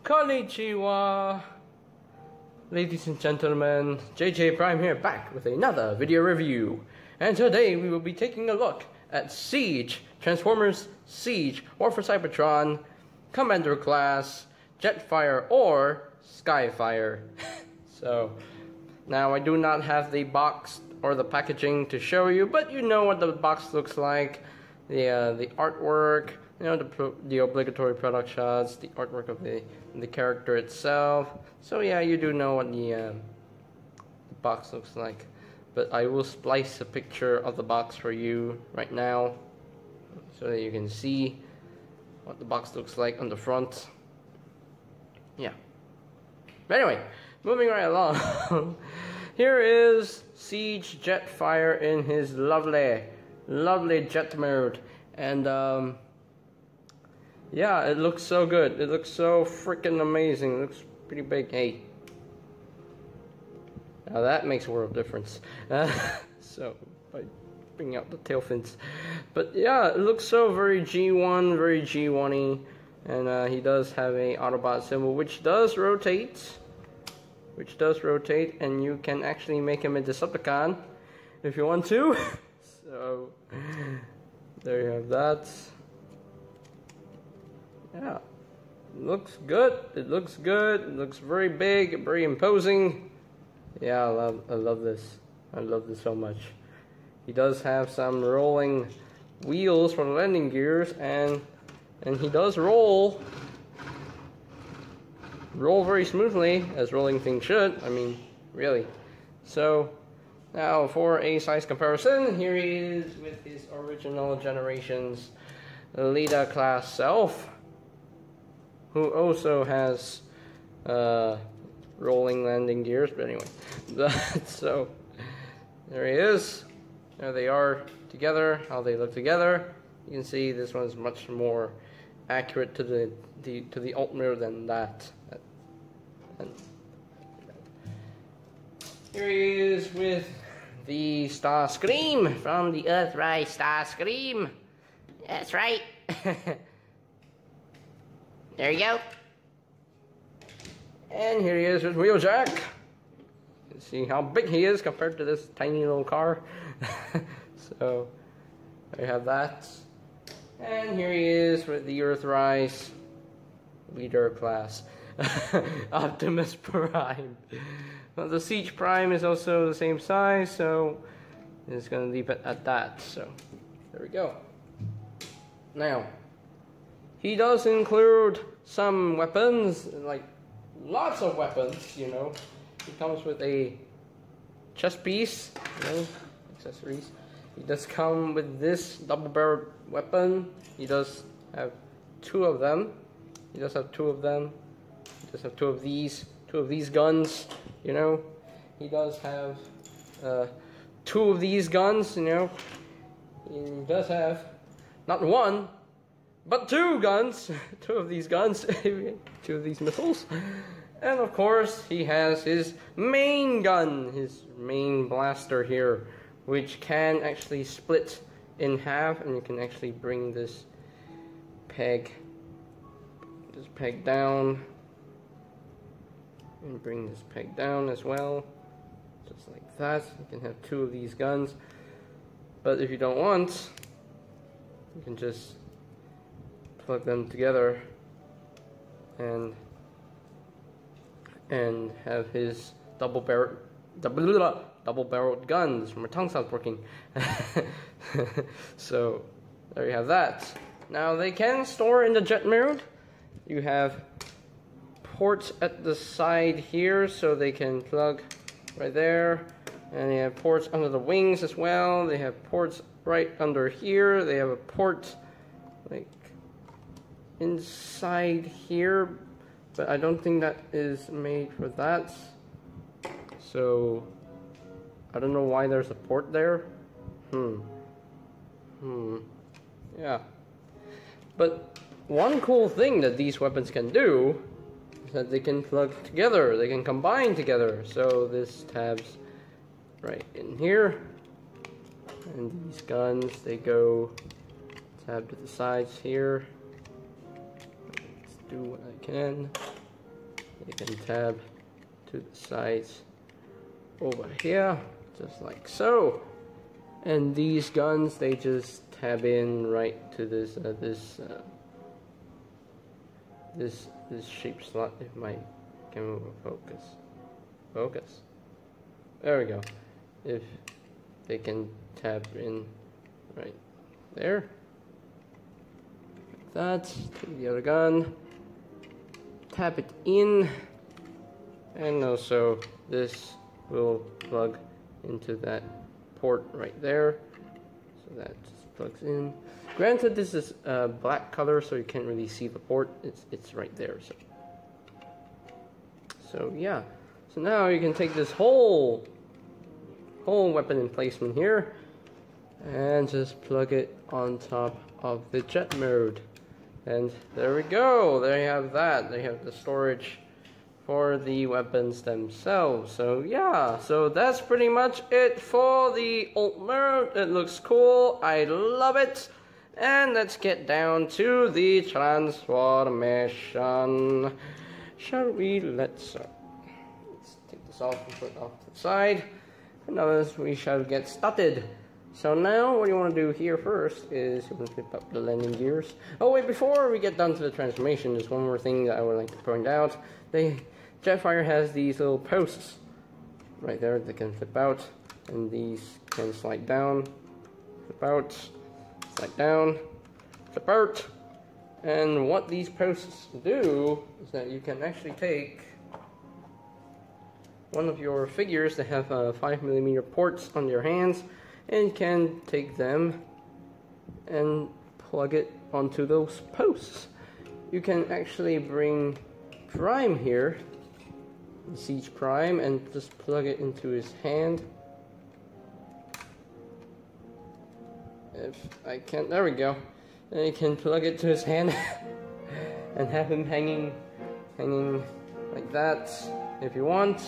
Konnichiwa, ladies and gentlemen, JJ Prime here, back with another video review. And today we will be taking a look at Siege, Transformers Siege, War for Cybertron, Commander Class, Jetfire, or SKYFIRE. So, now I do not have the box or the packaging to show you, but you know what the box looks like. The artwork, you know, the obligatory product shots, the artwork of the character itself. So yeah, you do know what the box looks like. But I will splice a picture of the box for you right now, so that you can see what the box looks like on the front. Yeah. But anyway, moving right along. Here is Siege Jetfire in his lovely jet mode, and yeah, it looks so good. It looks so freaking amazing. It looks pretty big. Hey, now that makes a world of difference. So by bringing out the tail fins, but yeah, it looks so very G1, very G1-y, and he does have a Autobot symbol, which does rotate. And you can actually make him a Decepticon if you want to. So there you have that. Yeah, it looks good. It looks good. It looks very big, very imposing. Yeah, I love this. I love this so much. He does have some rolling wheels for the landing gears, and he does roll very smoothly, as rolling things should. I mean, really. So now for a size comparison, here he is with his original generation's Leader class self, who also has rolling landing gears. But anyway, so there he is. There they are together. How they look together. You can see this one's much more accurate to the alt mirror than that. And here he is with the Starscream from the Earthrise Starscream. That's right. There you go. And here he is with Wheeljack. You can see how big he is compared to this tiny little car. So there you have that. And here he is with the Earthrise Leader class. Optimus Prime. Well, the Siege Prime is also the same size, so it's gonna leave it at that. So there we go. Now, he does include some weapons, like lots of weapons, you know. He comes with a chest piece, you know, accessories. He does come with this double-barreled weapon. He does have two of them. He does have two of them. He does have two of these guns, you know. He does have two of these guns, you know. He does have not one, but two guns. Two of these guns. Two of these missiles. And of course, he has his main gun, his main blaster here, which can actually split in half, and you can actually bring this peg down, and bring this peg down as well, just like that. You can have two of these guns, but if you don't want, you can just plug them together and have his double-barreled guns. My tongue stopped working. So there you have that. Now they can store in the jet mode. You have ports at the side here, so they can plug right there, and they have ports under the wings as well. They have ports right under here. They have a port like inside here, but I don't think that is made for that. So I don't know why there's a port there. Yeah. But one cool thing that these weapons can do is that they can plug together. They can combine together. So this tabs right in here, and these guns, they go tab to the sides here. Let's do what I can. you can tab to the sides over here, just like so. And these guns, they just tab in right to this this shape slot. If my camera will focus. There we go. If they can tab in right there, like that. Take the other gun, tap it in, and also this will plug into that port right there, so that just plugs in. Granted, this is black color, so you can't really see the port. It's right there. So yeah. So now you can take this whole weapon emplacement here and just plug it on top of the jet mode, and there we go. There you have that. They have the storage for the weapons themselves. So yeah, so that's pretty much it for the alt mode. It looks cool. I love it. And let's get down to the transformation. Shall we? Let's take this off and put it off to the side. And now we shall get started. So now what you want to do here first is you want to flip up the landing gears. Oh wait, before we get down to the transformation, there's one more thing that I would like to point out. Jetfire has these little posts right there that can flip out, and these can slide down, flip out, slide down, flip out. And what these posts do is that you can actually take one of your figures that have 5mm ports on your hands, and can take them and plug it onto those posts. You can actually bring Prime here, Siege Prime, and just plug it into his hand. If I can, there we go. And you can plug it to his hand and have him hanging like that if you want.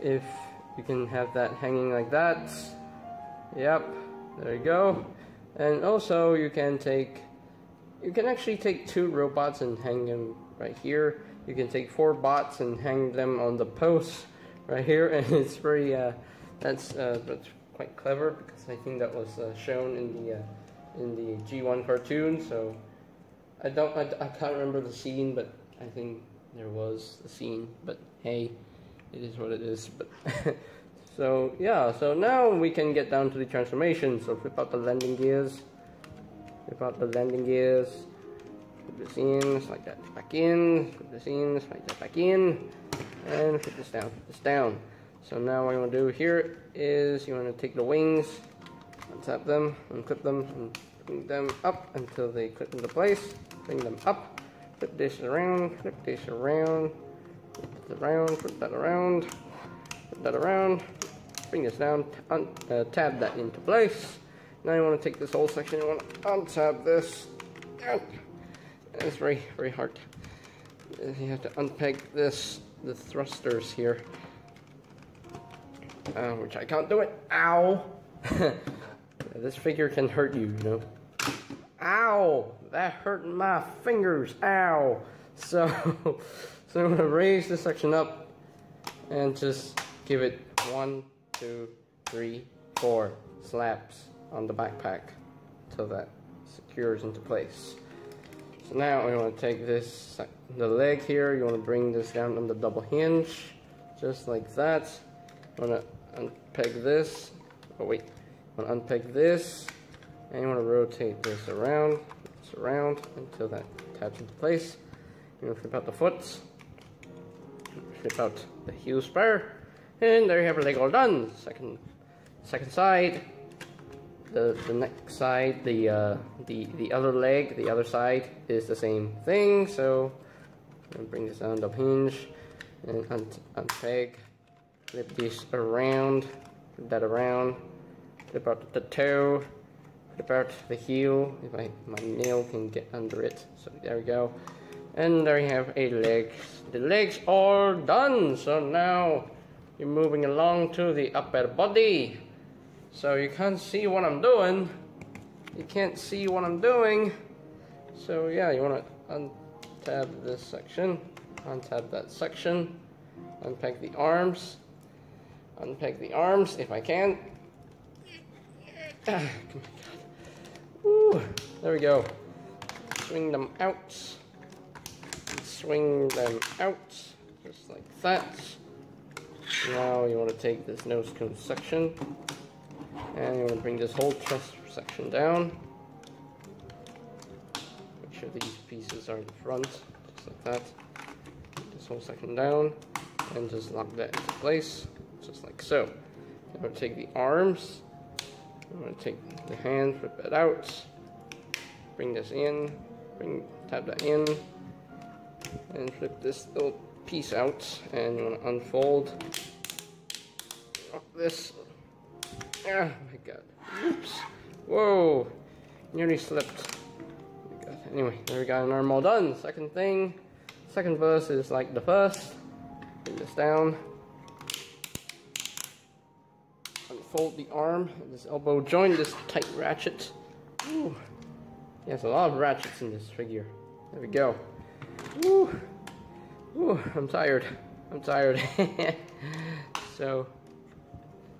If you can have that hanging like that. Yep, there you go. And also you can actually take 2 robots and hang them right here. You can take 4 bots and hang them on the posts right here, and it's very that's quite clever, because I think that was shown in the G1 cartoon. So I can't remember the scene, but I think there was a scene. But hey, it is what it is. But so yeah, so now we can get down to the transformation. So flip out the landing gears. Flip out the landing gears. Flip this in, slide that back in. Flip this in, slide that back in. And flip this down, flip this down. So now what you want to do here is you want to take the wings, untap them, unclip them, and bring them up until they clip into place. Bring them up. Flip this around, flip this around. Flip it around, flip that around, flip that around, bring this down, tab that into place. Now you want to take this whole section, you want to untab this. It's very, very hard. You have to unpeg this, the thrusters here, which I can't do it. Ow! This figure can hurt you, you know. Ow! That hurt my fingers. Ow! So I'm going to raise this section up and just give it 1, 2, 3, 4 slaps on the backpack until that secures into place. So now we want to take this, the leg here, you want to bring this down on the double hinge, just like that. You want to unpeg this, oh wait, you want to unpeg this, and you want to rotate this around until that tabs into place. You want to flip out the foot, flip out the heel spur, and there you have your leg all done. Second side, the next side, the other leg, the other side is the same thing. So I'm gonna bring this down, double hinge, and unpeg, flip this around, flip that around, flip out the toe, flip out the heel. If my nail can get under it, so there we go. And there you have a leg. The legs all done. So now you're moving along to the upper body. So you can't see what I'm doing. You can't see what I'm doing. So yeah, you want to untab this section, untab that section, unpeg the arms, unpeg the arms if I can. Ah, oh my God. Woo, there we go. Swing them out. Swing them out, just like that. Now you want to take this nose cone section, and you want to bring this whole chest section down. Make sure these pieces are in front, just like that. Take this whole section down, and just lock that into place, just like so. I'm going to take the arms, I'm going to take the hand, flip it out, bring this in, tap that in, and flip this little piece out, and you want to unfold this. Oh my God! Oops! Whoa! Nearly slipped. Oh my God. Anyway, there we got an arm all done. Second thing, second verse is like the first. Bring this down. Unfold the arm, this elbow joint, this tight ratchet. Ooh. There's a lot of ratchets in this figure. There we go. Woo. Ooh, I'm tired. So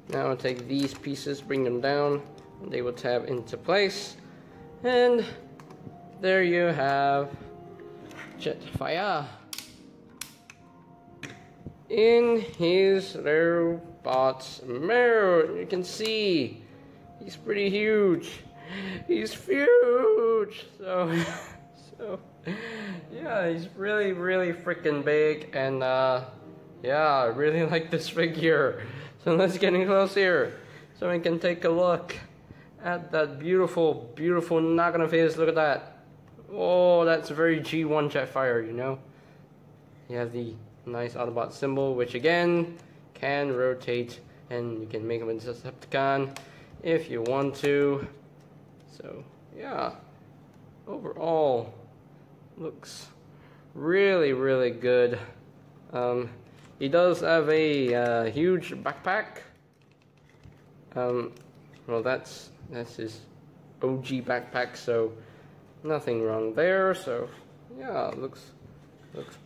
now I'll take these pieces, bring them down, and they will tab into place. And there you have Jetfire in his robot mode. You can see he's pretty huge. He's huge. So yeah, he's really freaking big, and yeah, I really like this figure. So let's get in close here so we can take a look at that beautiful knock-on face. Look at that. Oh, that's very G1 Jetfire, you know. He has the nice Autobot symbol, which again can rotate, and you can make him into a Decepticon if you want to. So yeah, overall looks really good. He does have a huge backpack. Well, that's his OG backpack, so nothing wrong there. So yeah, looks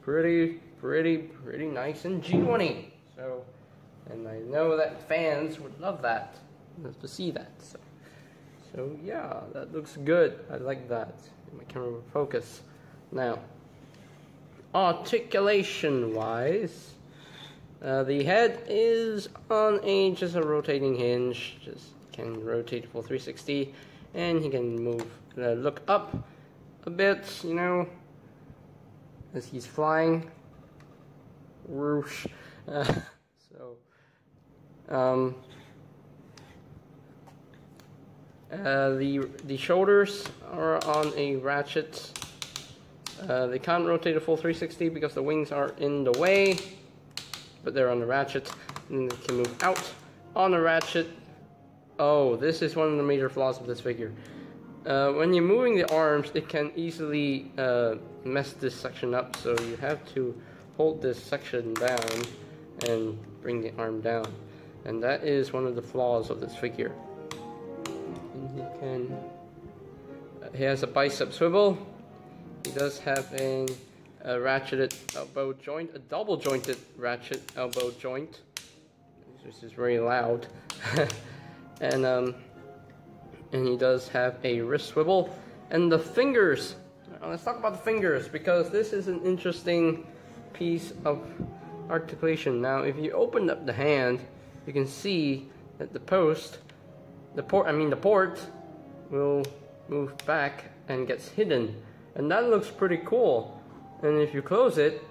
pretty nice and G1-y. So, and I know that fans would love that, to see that. So yeah, that looks good. I like that. My camera will focus. Now, articulation wise, the head is on just a rotating hinge. Just can rotate full 360, and he can move, look up a bit, you know, as he's flying. Whoosh. The shoulders are on a ratchet. They can't rotate a full 360 because the wings are in the way, but they're on the ratchet, and they can move out on a ratchet. Oh, this is one of the major flaws of this figure. When you're moving the arms, it can easily mess this section up, so you have to hold this section down and bring the arm down, and that is one of the flaws of this figure. And he has a bicep swivel. He does have a ratcheted elbow joint, a double jointed ratchet elbow joint, which is very loud. And he does have a wrist swivel. And the fingers, let's talk about the fingers, because this is an interesting piece of articulation. Now, if you open up the hand, you can see that the port will move back and gets hidden, and that looks pretty cool. And if you close it,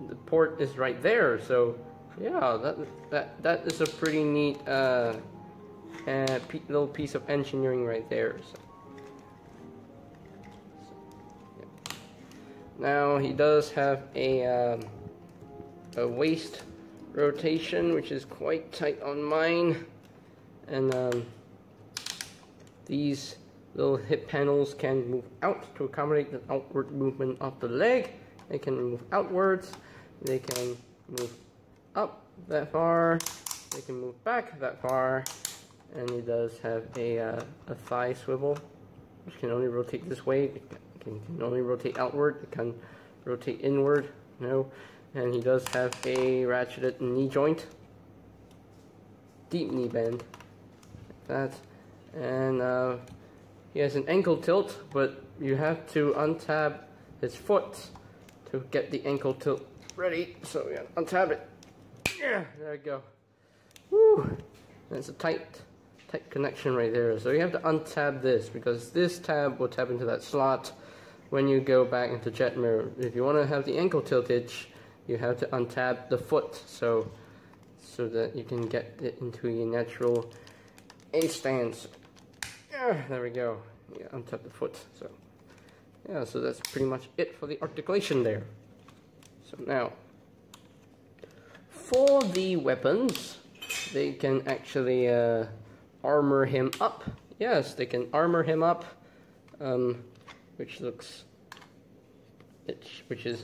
the port is right there. So yeah, that is a pretty neat little piece of engineering right there. So yeah. Now he does have a waist rotation, which is quite tight on mine, and these little hip panels can move out to accommodate the outward movement of the leg. They can move outwards, they can move up that far, they can move back that far, and it does have a thigh swivel. which can only rotate this way. It can only rotate outward. It can rotate inward. No, and he does have a ratcheted knee joint, deep knee bend, like that, and he has an ankle tilt, but you have to untab his foot to get the ankle tilt ready. So yeah, untab it. Yeah, there we go. Woo! That's a tight connection right there. So you have to untab this because this tab will tap into that slot when you go back into jet mirror. If you want to have the ankle tiltage, you have to untab the foot so that you can get it into your natural A stance. Yeah, there we go. Yeah, untap the foot. So yeah, so that's pretty much it for the articulation there. So now, for the weapons, they can actually armor him up. Yes, they can armor him up, which is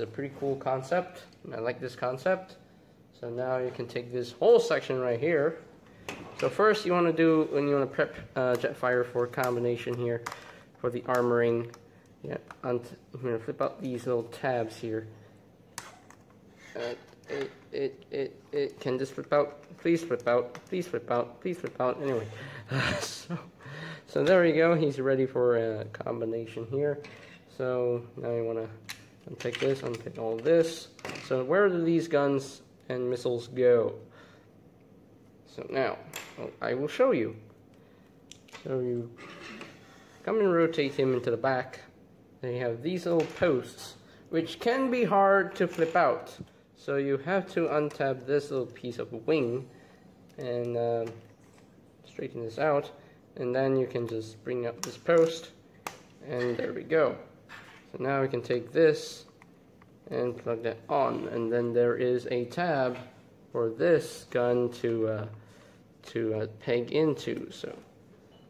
a pretty cool concept. I like this concept. So now you can take this whole section right here. So first you want to do, when you want to prep Jetfire for a combination here for the armoring, yeah, I'm going to flip out these little tabs here. It can just flip out. Please flip out. Please flip out. Please flip out. Anyway, so there we go. He's ready for a combination here. So now you want to unpick this, unpick all this. So where do these guns and missiles go? So now, I will show you. So you come and rotate him into the back. Then you have these little posts, which can be hard to flip out. So you have to untab this little piece of wing and straighten this out. And then you can just bring up this post, and there we go. So now we can take this and plug that on, and then there is a tab for this gun to peg into. So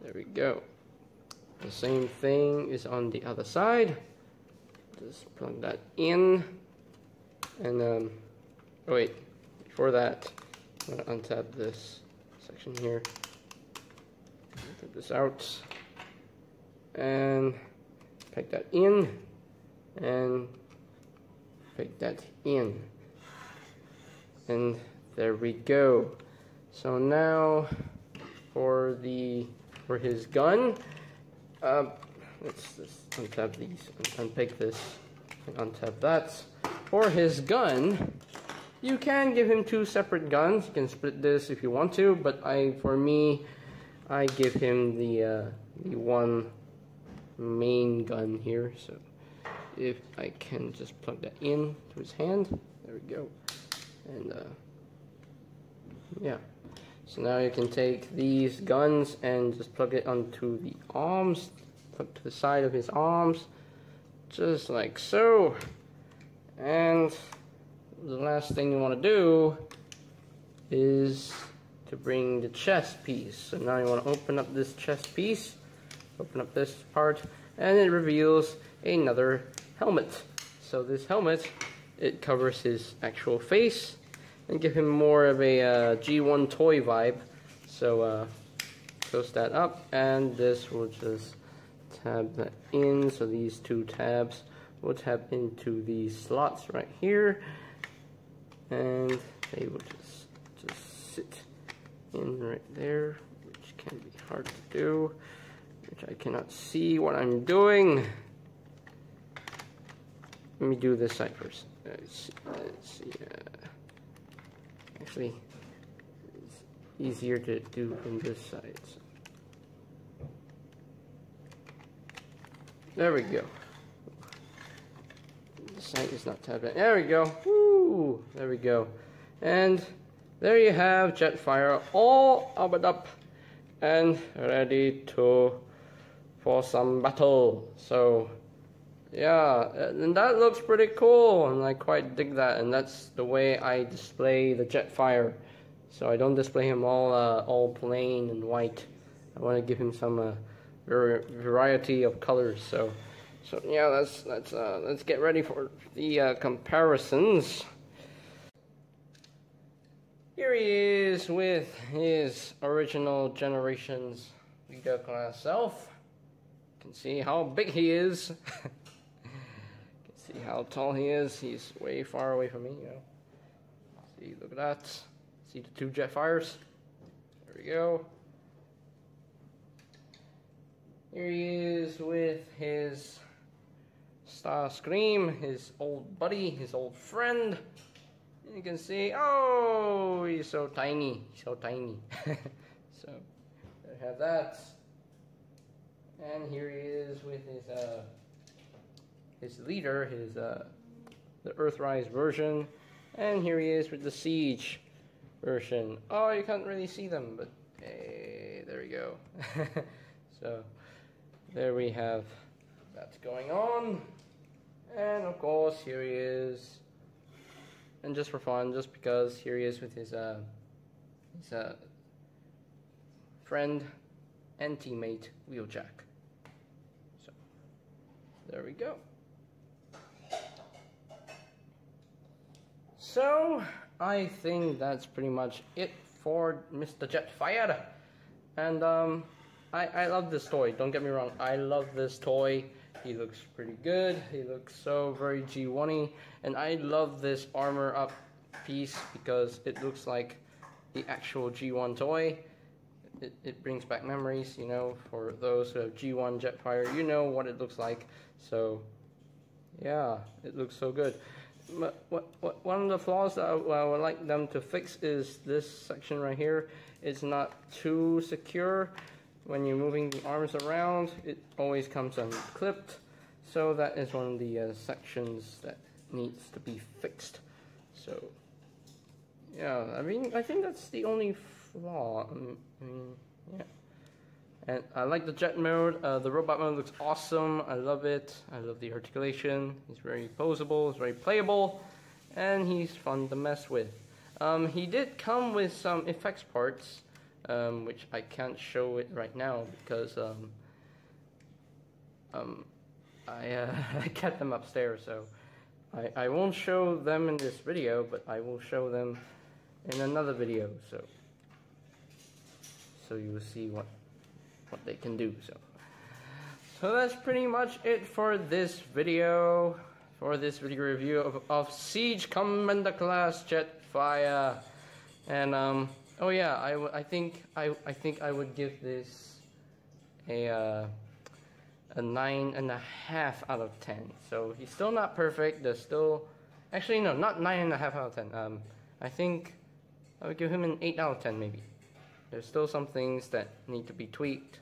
there we go. The same thing is on the other side. Just plug that in, and oh wait, before that, I'm gonna untab this section here. Take this out and peg that in, and peg that in, and there we go. So now for his gun, let's just untab these, unpick this, and untab that. For his gun, you can give him two separate guns. You can split this if you want to, but for me, I give him the one main gun here. So if I can just plug that in to his hand, there we go, and yeah. So now you can take these guns and just plug it onto the arms, plug to the side of his arms, just like so. And the last thing you want to do is to bring the chest piece. So now you want to open up this chest piece, open up this part, and it reveals another helmet. So this helmet, it covers his actual face and give him more of a G1 toy vibe. So close that up, and this will just tab that in. So these two tabs will tab into these slots right here, and they will just sit in right there, which can be hard to do, which I cannot see what I'm doing. Let me do this side first. Let's see. Actually, it's easier to do from this side. So. There we go. The side is not tabbed in. There we go. Woo! There we go. And there you have Jetfire all armored up and ready for some battle. So yeah, and that looks pretty cool, and I quite dig that, and that's the way I display the Jetfire. So I don't display him all plain and white. I want to give him some variety of colors. So yeah, let's get ready for the comparisons. Here he is with his original generation's Vita class self. can see how big he is. See how tall he is. He's way far away from me, you know. See, look at that. See the two Jetfires? There we go. Here he is with his Starscream, his old buddy, his old friend. And you can see, oh, he's so tiny. He's so tiny. So, there we have that. And here he is with his leader, the Earthrise version, and here he is with the Siege version. Oh, you can't really see them, but hey, there we go. So there we have that going on, and of course here he is, and just for fun, just because, here he is with his friend and teammate Wheeljack. So there we go. So, I think that's pretty much it for Mr. Jetfire. And, I love this toy, don't get me wrong, I love this toy. He looks pretty good, he looks so very G1-y, and I love this armor up piece because it looks like the actual G1 toy. It brings back memories, you know, for those who have G1 Jetfire, you know what it looks like. So, yeah, it looks so good. One of the flaws that I would like them to fix is this section right here. It's not too secure. When you're moving the arms around, it always comes unclipped. So that is one of the sections that needs to be fixed. So, yeah, I mean, I think that's the only flaw. I mean, yeah. And I like the jet mode. The robot mode looks awesome. I love it. I love the articulation. He's very poseable. He's very playable. And he's fun to mess with. He did come with some effects parts, which I can't show it right now because I kept them upstairs. So I won't show them in this video, but I will show them in another video. So you will see what they can do. So that's pretty much it for this video. For this video review of Siege Commander Class Jetfire. And oh yeah, I think I would give this a 9.5 out of 10. So he's still not perfect. There's still, actually no, not 9.5 out of 10. I think I would give him an 8 out of 10 maybe. There's still some things that need to be tweaked.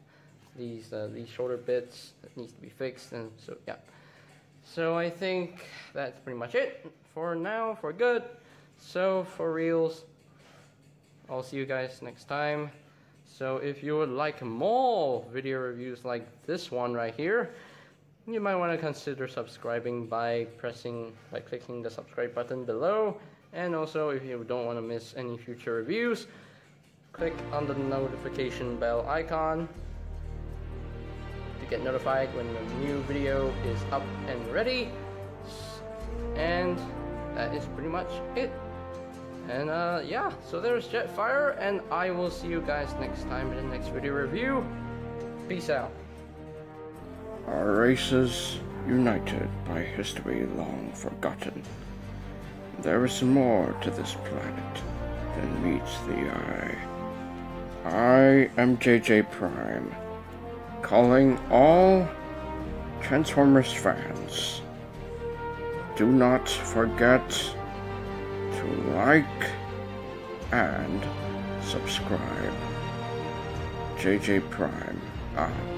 These shoulder bits that needs to be fixed, and so yeah. So I think that's pretty much it for now, for good. So for reals, I'll see you guys next time. So if you would like more video reviews like this one right here, you might want to consider subscribing by clicking the subscribe button below. And also, if you don't want to miss any future reviews, click on the notification bell icon to get notified when the new video is up and ready. And that is pretty much it. And yeah, so there's Jetfire, and I will see you guys next time in the next video review. Peace out. Our races united by history long forgotten. There is more to this planet than meets the eye. I am JJ Prime, calling all Transformers fans. Do not forget to like and subscribe. JJ Prime out.